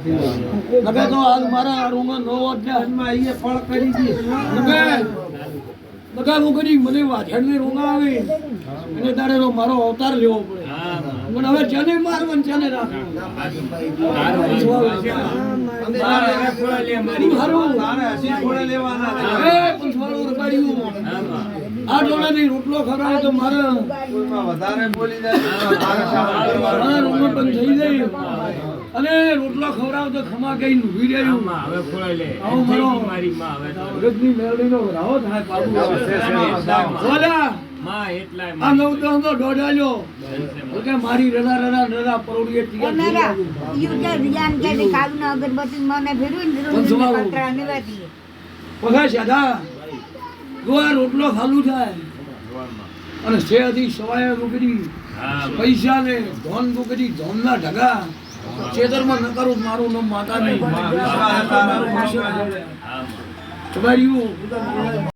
લગે તો આજ મારા રૂમમાં નો વાગ્યા એ ફળ કરી દી લગે હું કરી મને વાછડની રોંગા આવી અને તારે તો મારો અવતાર લેવો પડે પણ હવે ચાલે મારવાનું ચાલે રાખવું આ ડોળાની રોટલો ખવડાવે તો મારે વધારે બોલી જાય થઈ જાય અને રોટલો ખવડાવ તો ખમા કઈ ઊભી રહ્યું રજની મેળવીનો રાહો થાય બાબુ આ નવ તો દોડાલ્યો કે મારી રડા રડા રડા પરોડીએ પગા સાદા જો આ રોટલો ખાલું થાય અને શેથી સવાય રૂકડી પૈસા ને ધોન રૂકડી ધોન ના ઢગા ચેતરમાં ન કરું મારું નામ માતા નહીં